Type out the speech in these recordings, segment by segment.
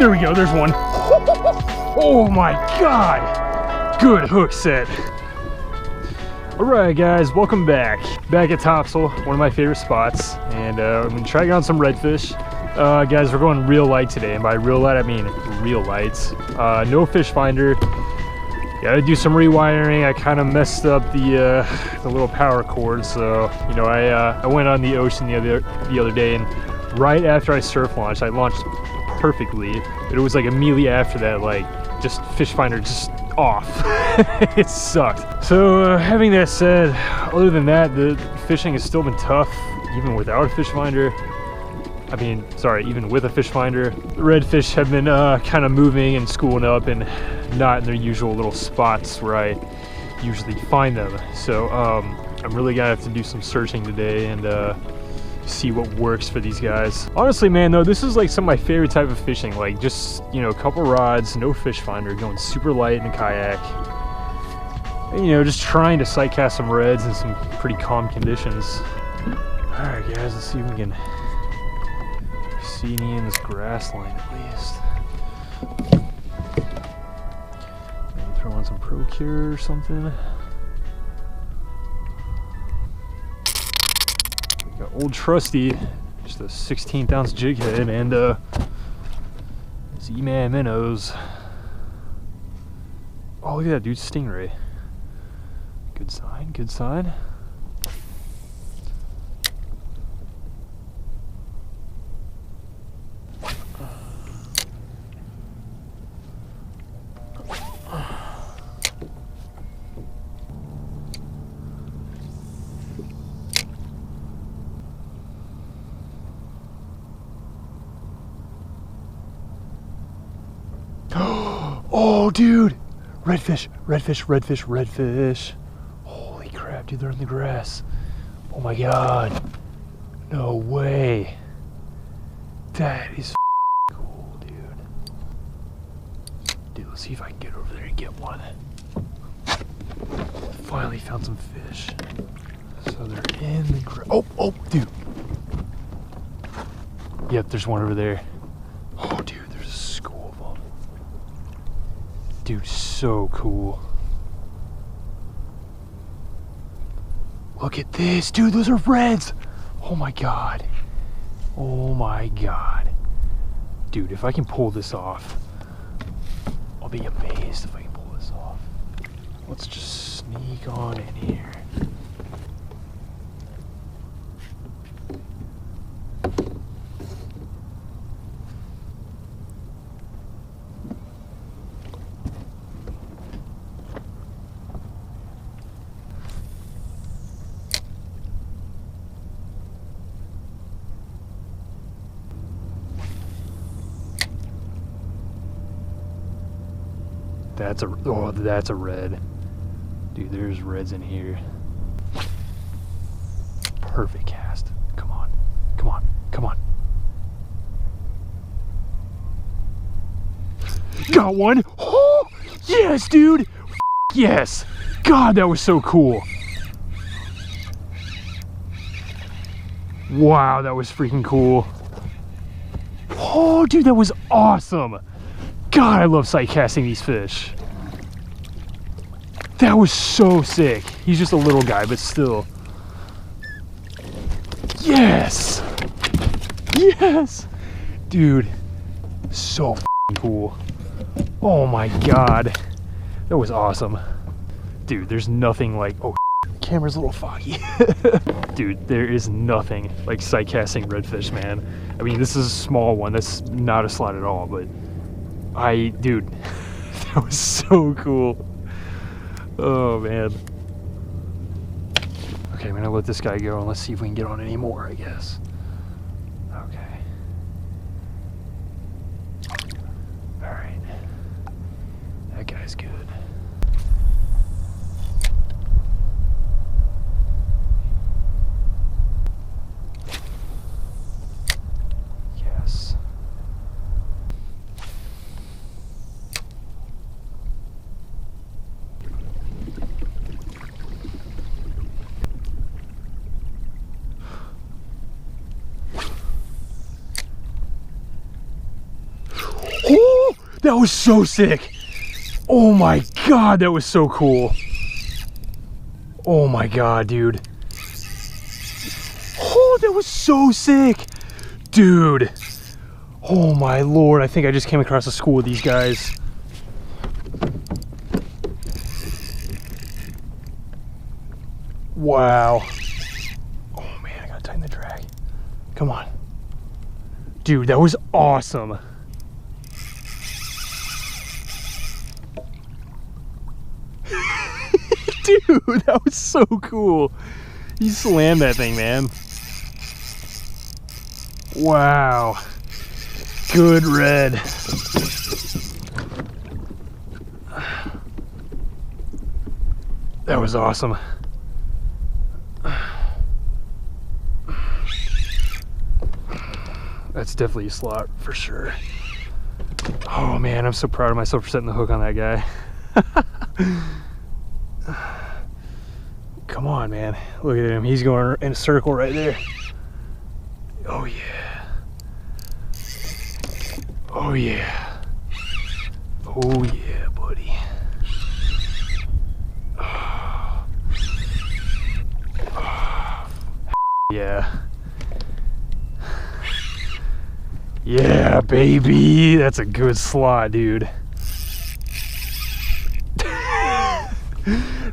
There we go, there's one. Oh my God. Good hook set. Alright guys, welcome back. Back at Topsail, one of my favorite spots. And I'm gonna try on some redfish. Guys, we're going real light today. And by real light, I mean real lights. No fish finder. Gotta do some rewiring. I kind of messed up the little power cord. So, you know, I went on the ocean the other day, and right after I surf launched, I launched perfectly. But it was like immediately after that, like, just fish finder just off. It sucked. So having that said, other than that, the fishing has still been tough, even without a fish finder. I mean, sorry, even with a fish finder. The redfish have been kind of moving and schooling up and not in their usual little spots where I usually find them. So I'm really gonna have to do some searching today and see what works for these guys. Honestly, man, though, this is like some of my favorite type of fishing. Like, just, you know, a couple rods, no fish finder, going super light in a kayak. And, you know, just trying to sight cast some reds in some pretty calm conditions. All right, guys, let's see if we can see any in this grass line at least. Maybe throw on some Procure or something. Got old trusty, just a 16th ounce jig head and zman minnowz. Oh, look at that, dude, stingray. Good sign, good sign. Oh, dude! Redfish, redfish, redfish, redfish. Holy crap, dude, they're in the grass. Oh my God. No way. That is cool, dude. Dude, let's see if I can get over there and get one. Finally found some fish. So they're in the grass. Oh, dude. Yep, there's one over there. Oh, dude, there's a school of them. Dude, so cool. Look at this, dude, those are reds. Oh my God. Oh my God. Dude, if I can pull this off, I'll be amazed if I can pull this off. Let's just sneak on in here. That's a red. Dude, there's reds in here. Perfect cast. Come on. Come on. Come on. Got one. Oh, yes, dude. Yes. God, that was so cool. Wow, that was freaking cool. Oh, dude, that was awesome. God, I love sight casting these fish. That was so sick. He's just a little guy, but still. Yes! Yes! Dude, so f***ing cool. Oh my God. That was awesome. Dude, there's nothing like... Oh, camera's a little foggy. Dude, there is nothing like sight casting redfish, man. I mean, this is a small one. That's not a slot at all, but... Dude, that was so cool. Oh, man. Okay, I'm gonna let this guy go and let's see if we can get on any more, I guess. Okay. Alright. That guy's good. Yes. That was so sick. Oh my God, that was so cool. Oh my God, dude. Oh, that was so sick. Dude. Oh my Lord, I think I just came across a school with these guys. Wow. Oh man, I gotta tighten the drag. Come on. Dude, that was awesome. Dude, that was so cool. He slammed that thing, man. Wow. Good red. That was awesome. That's definitely a slot for sure. Oh man, I'm so proud of myself for setting the hook on that guy. Come on, man. Look at him. He's going in a circle right there. Oh yeah. Oh yeah. Oh yeah, buddy. Oh. Oh. Yeah. Yeah, baby. That's a good slot, dude.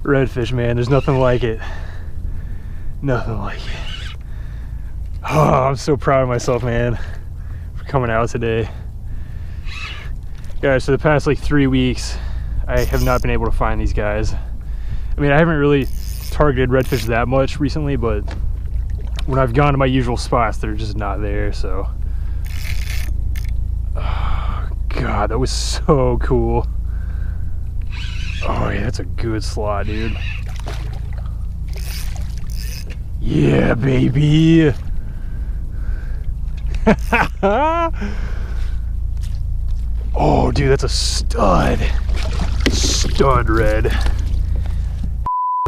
Redfish, man. There's nothing like it. Nothing like it. Oh, I'm so proud of myself, man, for coming out today. Guys, for the past like 3 weeks, I have not been able to find these guys. I mean, I haven't really targeted redfish that much recently, but when I've gone to my usual spots, they're just not there, so. Oh, God, that was so cool. Oh yeah, that's a good slot, dude. Yeah, baby. Oh, dude, that's a stud. Stud red.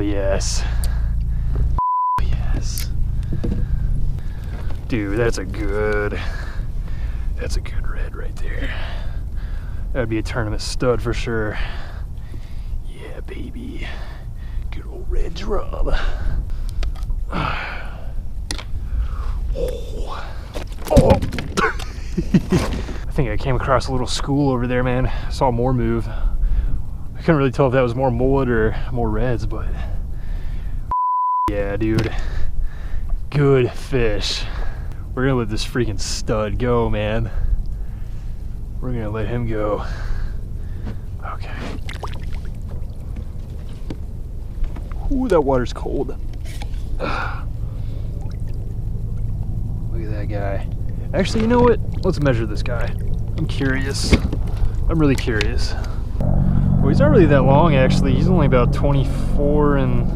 Yes. Yes. Dude, that's a good red right there. That'd be a tournament stud for sure. Yeah, baby. Good old red drum. Oh. Oh. I think I came across a little school over there, man. I saw more move. I couldn't really tell if that was more mullet or more reds, but yeah, dude. Good fish. We're gonna let this freaking stud go, man. We're gonna let him go. Okay. Ooh, that water's cold. Ugh. Look at that guy. Actually, you know what? Let's measure this guy. I'm curious. I'm really curious. Well, he's not really that long, actually. He's only about 24 and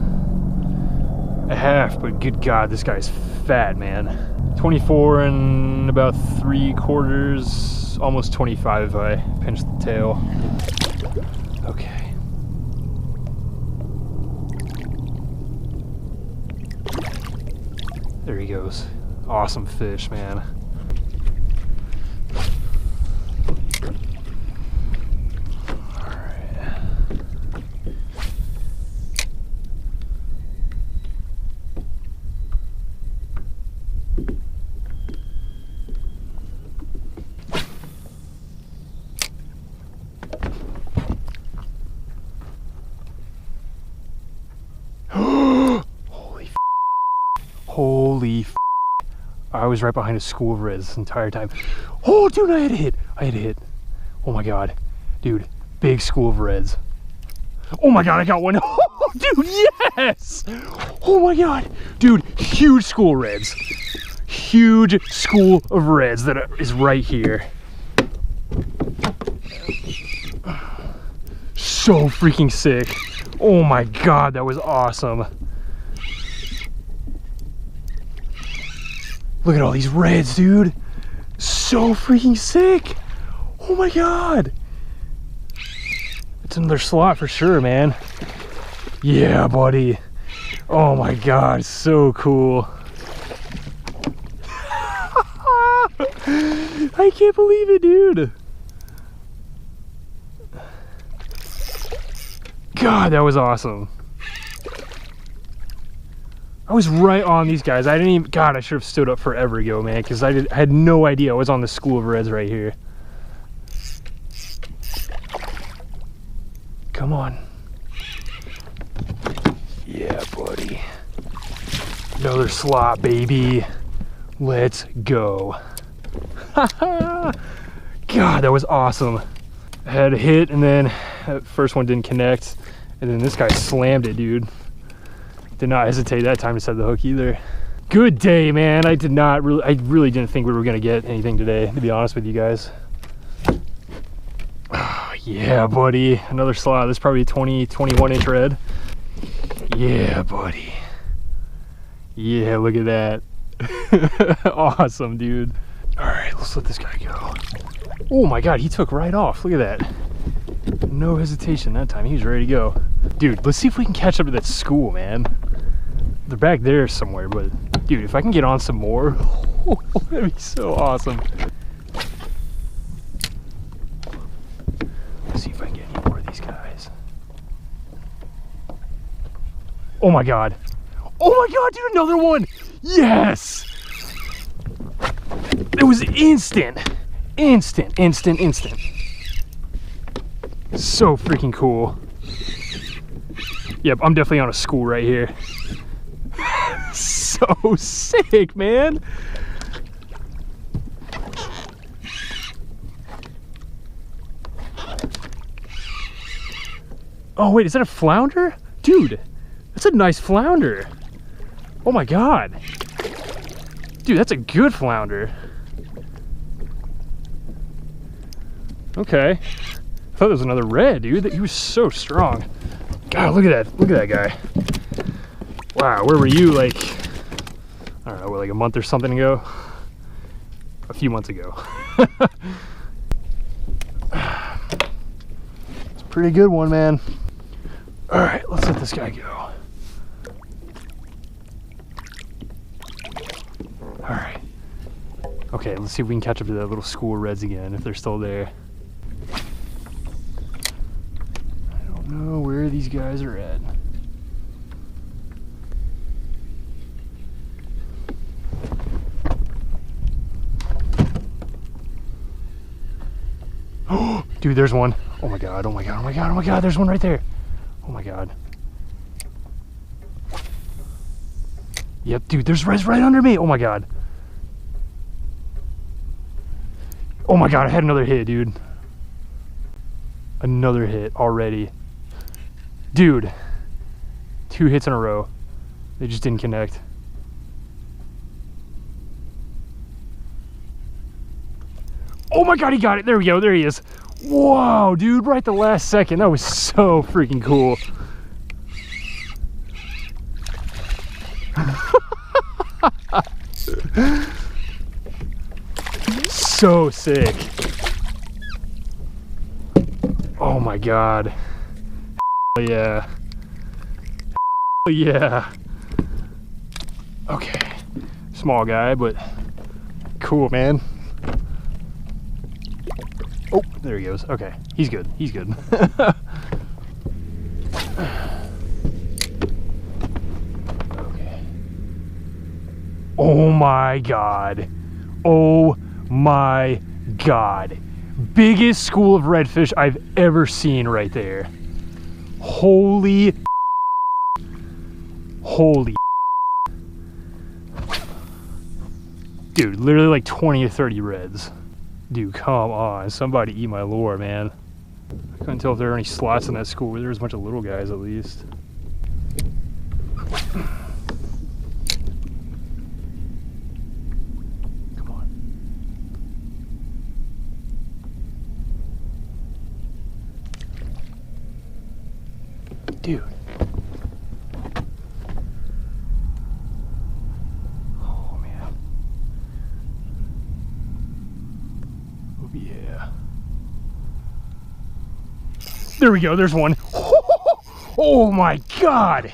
a half, but good God, this guy's fat, man. 24 and about 3/4, almost 25 if I pinch the tail. Okay. There he goes. Awesome fish, man. Holy f. I was right behind a school of reds this entire time. Oh, dude, I had a hit. I had a hit. Oh my God. Dude, big school of reds. Oh my God, I got one. Oh, dude, yes. Oh my God. Dude, huge school of reds. Huge school of reds that is right here. So freaking sick. Oh my God, that was awesome. Look at all these reds, dude. So freaking sick. Oh my God. It's another slot for sure, man. Yeah, buddy. Oh my God, so cool. I can't believe it, dude. God, that was awesome. I was right on these guys. I didn't even, God, I should have stood up forever ago, man, because I had no idea I was on the school of reds right here. Come on. Yeah, buddy. Another slot, baby. Let's go. God, that was awesome. I had a hit, and then that first one didn't connect, and then this guy slammed it, dude. Did not hesitate that time to set the hook either. Good day, man. I really didn't think we were gonna get anything today, to be honest with you guys. Oh, yeah, buddy. Another slot. This is probably a 21 inch red. Yeah, buddy. Yeah, look at that. Awesome, dude. All right, let's let this guy go. Oh my God, he took right off. Look at that. No hesitation that time. He was ready to go. Dude, let's see if we can catch up to that school, man. They're back there somewhere, but dude, if I can get on some more, that'd be so awesome. Let's see if I can get any more of these guys. Oh my God. Oh my God, dude, another one. Yes. It was instant. Instant. So freaking cool. Yep, I'm definitely on a school right here. So sick, man. Oh wait, is that a flounder? Dude, that's a nice flounder. Oh my God. Dude, that's a good flounder. Okay. I thought there was another red, dude. He was so strong. God, look at that. Look at that guy. Wow, where were you, like, I don't know, like a month or something ago? A few months ago. It's a pretty good one, man. All right, let's let this guy go. All right. Okay, let's see if we can catch up to that little school of reds again, if they're still there. I don't know where these guys are at. Dude, there's one. Oh my God, oh my God, oh my God, oh my God, there's one right there. Oh my God. Yep, dude, there's reds right under me. Oh my God. Oh my God, I had another hit, dude. Another hit already. Dude, 2 hits in a row. They just didn't connect. Oh my God, he got it. There we go, there he is. Whoa, dude, right the last second. That was so freaking cool. So sick. Oh my God. Yeah. Yeah. Okay. Small guy, but cool, man. Oh, there he goes. Okay, he's good. He's good. Okay. Oh my God. Oh my God. Biggest school of redfish I've ever seen right there. Holy. Holy. Dude, literally like 20 or 30 reds. Dude, come on. Somebody eat my lure, man. I couldn't tell if there were any slots in that school. There was a bunch of little guys at least. Come on. Dude. Oh, man. Oh, yeah. There we go. There's one. Oh, my God.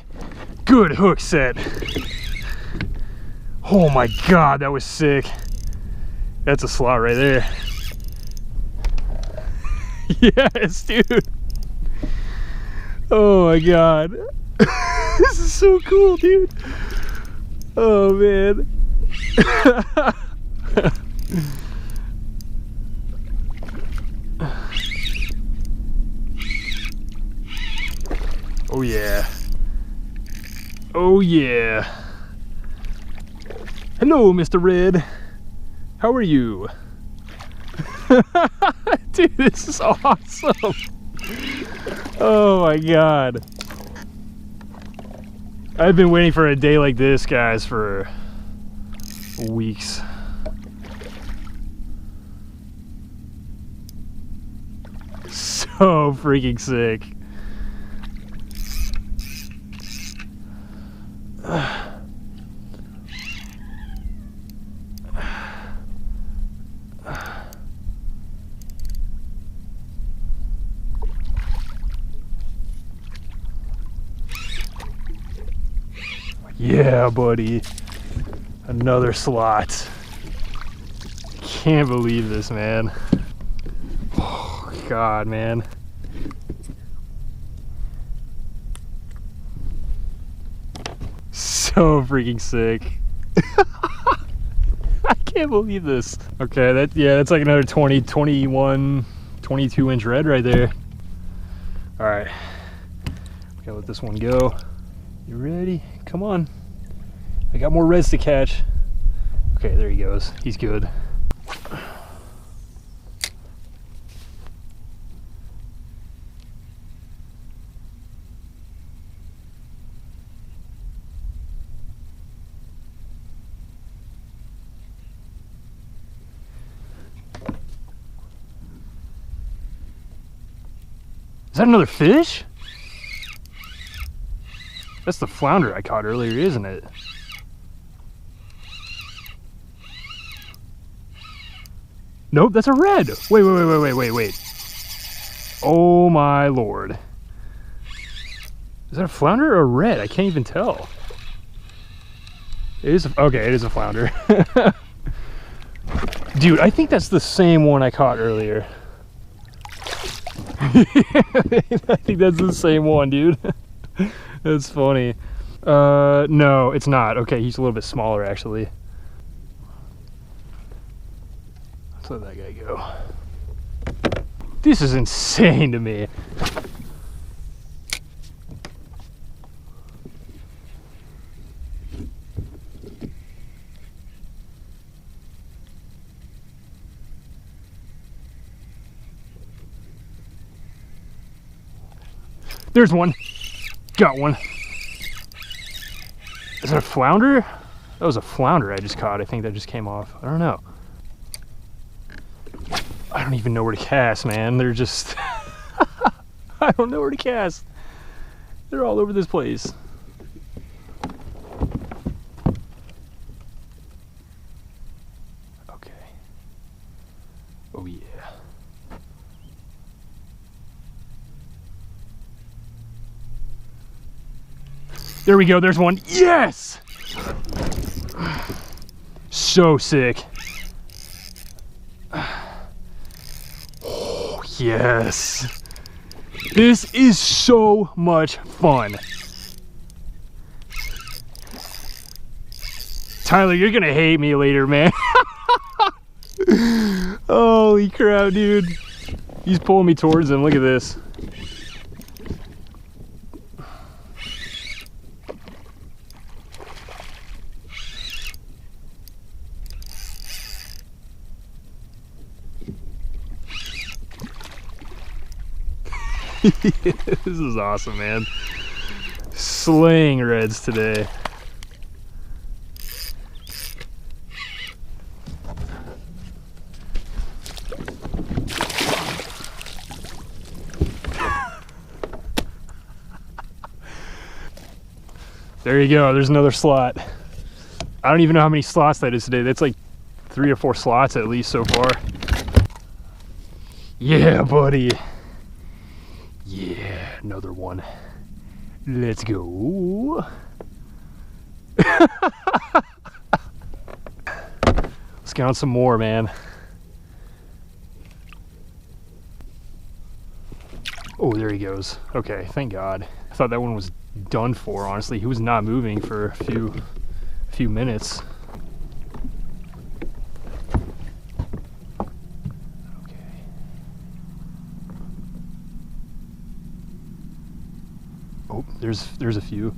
Good hook set. Oh, my God. That was sick. That's a slot right there. Yes, dude. Oh my god. This is so cool, dude. Oh man. Oh yeah. Oh yeah. Hello, Mr. Red. How are you? Dude, this is awesome. Oh my god. I've been waiting for a day like this, guys, for weeks. So freaking sick. Yeah, buddy. Another slot. Can't believe this, man. Oh, God, man. So freaking sick. I can't believe this. Okay, that's like another 20, 21, 22 inch red right there. All right, gotta let this one go. You ready? Come on. I got more reds to catch. Okay, there he goes. He's good. Is that another fish? That's the flounder I caught earlier, isn't it? Nope, that's a red. Wait. Oh my lord. Is that a flounder or a red? I can't even tell. It is, okay, it is a flounder. Dude, I think that's the same one I caught earlier. I think that's the same one, dude. That's funny. No, it's not. Okay, he's a little bit smaller, actually. Let's let that guy go. This is insane to me. There's one. Got one. Is that a flounder? That was a flounder I just caught. I think that just came off. I don't know. I don't even know where to cast, man. They're just... I don't know where to cast. They're all over this place. Okay. Oh yeah. There we go, there's one. Yes! So sick. Oh, yes. This is so much fun. Tyler, you're gonna hate me later, man. Holy crap, dude. He's pulling me towards him, look at this. This is awesome, man. Slaying reds today. There you go, there's another slot. I don't even know how many slots that is today. That's like 3 or 4 slots at least so far. Yeah, buddy. Yeah, another one. Let's go. Let's get on some more, man. Oh, there he goes. Okay, thank God. I thought that one was done for, honestly. He was not moving for a few minutes. Okay. Oh, there's a few.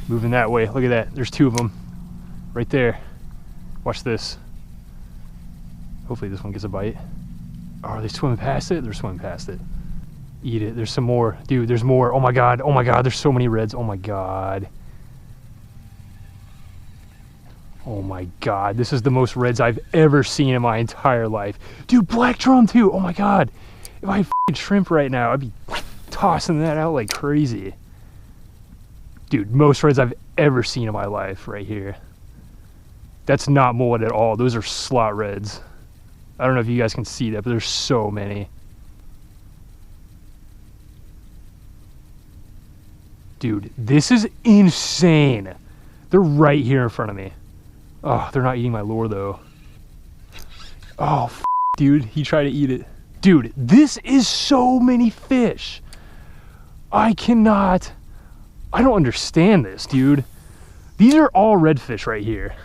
Moving that way. Look at that. There's 2 of them. Right there. Watch this. Hopefully this one gets a bite. Oh, are they swimming past it? They're swimming past it. Eat it. There's some more. Dude, there's more. Oh my God. Oh my God. There's so many reds. Oh my God. Oh my God. This is the most reds I've ever seen in my entire life. Dude, black drum too. Oh my God. If I had f***ing shrimp right now, I'd be tossing that out like crazy. Dude, most reds I've ever seen in my life right here. That's not mullet at all. Those are slot reds. I don't know if you guys can see that, but there's so many. Dude, this is insane. They're right here in front of me. Oh, they're not eating my lure though. Oh, dude, he tried to eat it. Dude, this is so many fish. I don't understand this, dude. These are all redfish right here.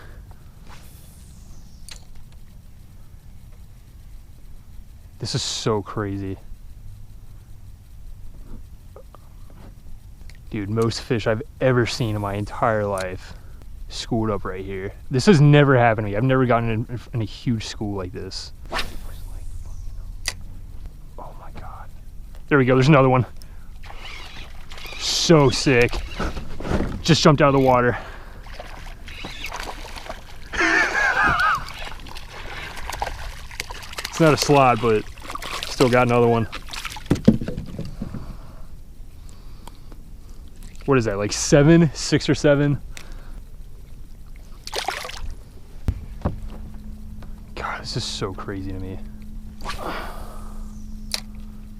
This is so crazy. Dude, most fish I've ever seen in my entire life schooled up right here. This has never happened to me. I've never gotten in a huge school like this. Oh my God. There we go, there's another one. So sick. Just jumped out of the water. It's not a slot, but still got another one. What is that, like 6 or 7? God, this is so crazy to me.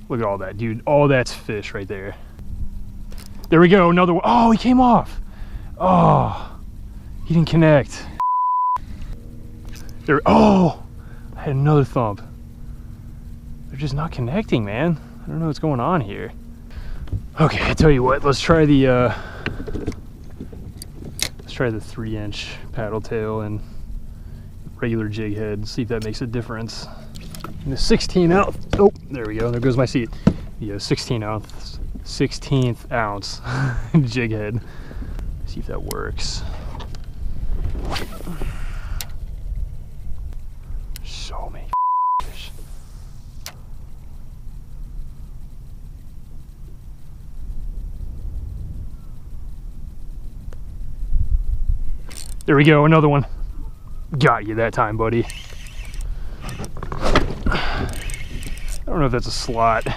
Look at all that, dude. All that's fish right there. There we go, another one. Oh, he came off. Oh, he didn't connect. There, oh, I had another thump. They're just not connecting, man. I don't know what's going on here. Okay, I tell you what, let's try the 3-inch paddle tail and regular jig head, see if that makes a difference. And the 16 ounce, oh, there we go, there goes my seat. Yeah, 16th ounce jig head. See if that works. So many fish. There we go, another one. Got you that time, buddy. I don't know if that's a slot. I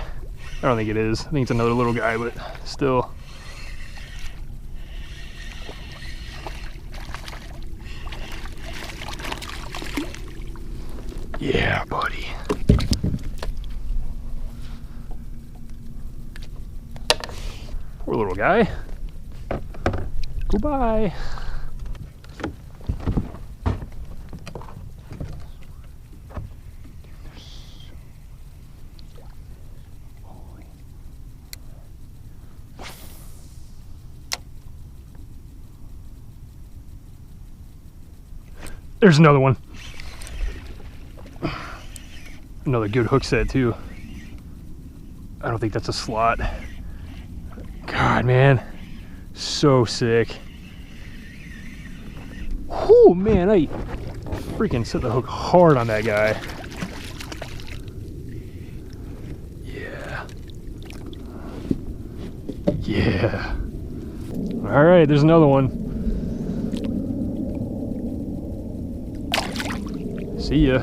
don't think it is. I think it's another little guy, but still. Yeah, buddy. Poor little guy. Goodbye. There's another one. Another good hook set too. I don't think that's a slot. God, man, so sick. Whew, man, I freaking set the hook hard on that guy. Yeah. Yeah. All right, there's another one. See ya.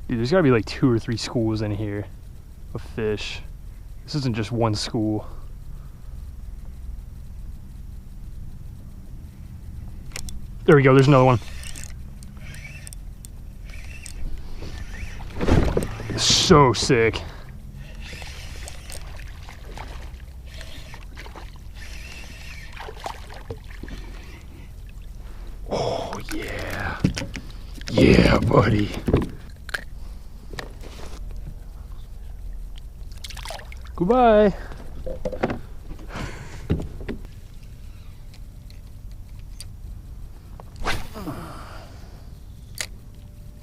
Dude, there's gotta be like 2 or 3 schools in here of fish. This isn't just one school. There we go, there's another one. So sick. Yeah, buddy. Goodbye.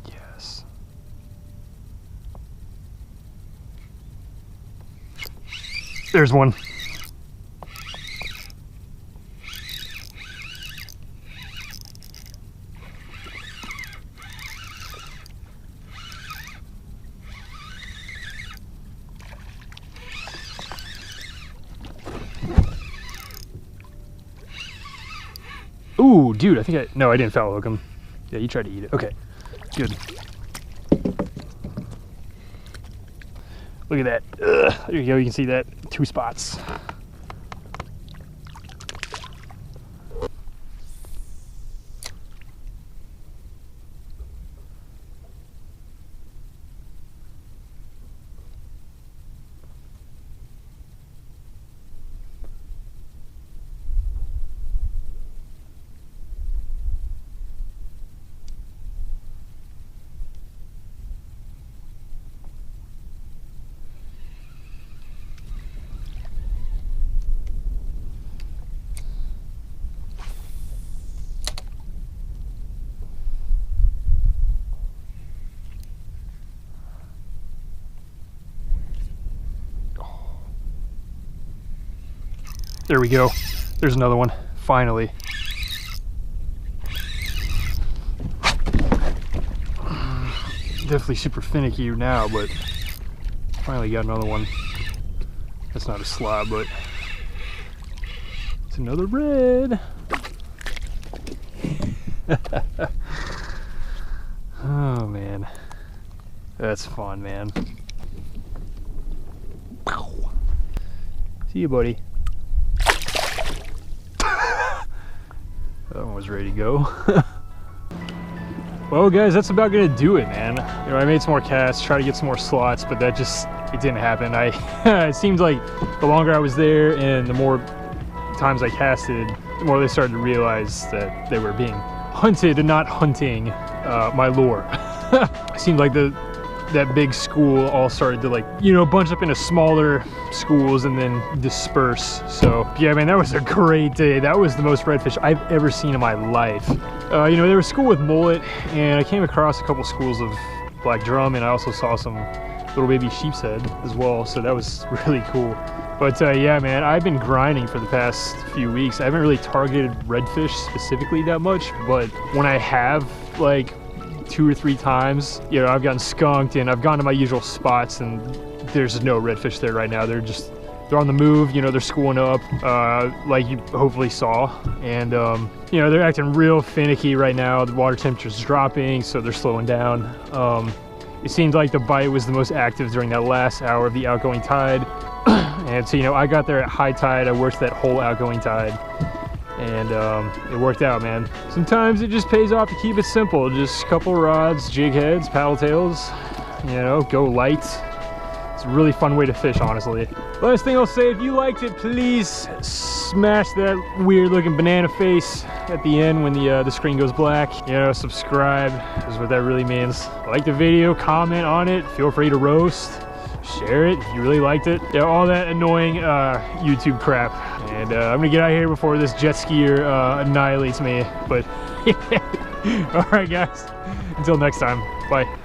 Yes. There's one. Ooh, dude, I think no, I didn't foul hook him. Yeah, you tried to eat it. Okay, good. Look at that. Ugh, there you go, you can see that. 2 spots. There we go. There's another one, finally. Definitely super finicky now, but finally got another one. That's not a slob, but it's another red. Oh man, that's fun, man. See you, buddy. That one was ready to go. Well guys, that's about gonna do it, man. You know, I made some more casts, try to get some more slots, but that just, it didn't happen. It seemed like the longer I was there and the more times I casted, the more they started to realize that they were being hunted and not hunting my lure. It seemed like that big school all started to, like, you know, bunch up into smaller schools and then disperse. So yeah, man, that was a great day. That was the most redfish I've ever seen in my life. You know, there was a school with mullet, and I came across a couple schools of black drum, and I also saw some little baby sheep's head as well, so that was really cool. But yeah, man, I've been grinding for the past few weeks. I haven't really targeted redfish specifically that much, but when I have, like, 2 or 3 times, you know, I've gotten skunked and I've gone to my usual spots and there's no redfish there right now. They're on the move, you know, they're schooling up, like you hopefully saw. And, you know, they're acting real finicky right now. The water temperature's dropping, so they're slowing down. It seemed like the bite was the most active during that last hour of the outgoing tide. And so, you know, I got there at high tide. I worked that whole outgoing tide. And it worked out, man. Sometimes it just pays off to keep it simple. Just a couple rods, jig heads, paddle tails, you know, go light. It's a really fun way to fish, honestly. Last thing I'll say, if you liked it, please smash that weird looking banana face at the end when the screen goes black. You know, subscribe is what that really means. Like the video, comment on it, feel free to roast. Share it if you really liked it. Yeah, all that annoying YouTube crap. And I'm gonna get out of here before this jet skier annihilates me. But all right, guys, until next time, bye.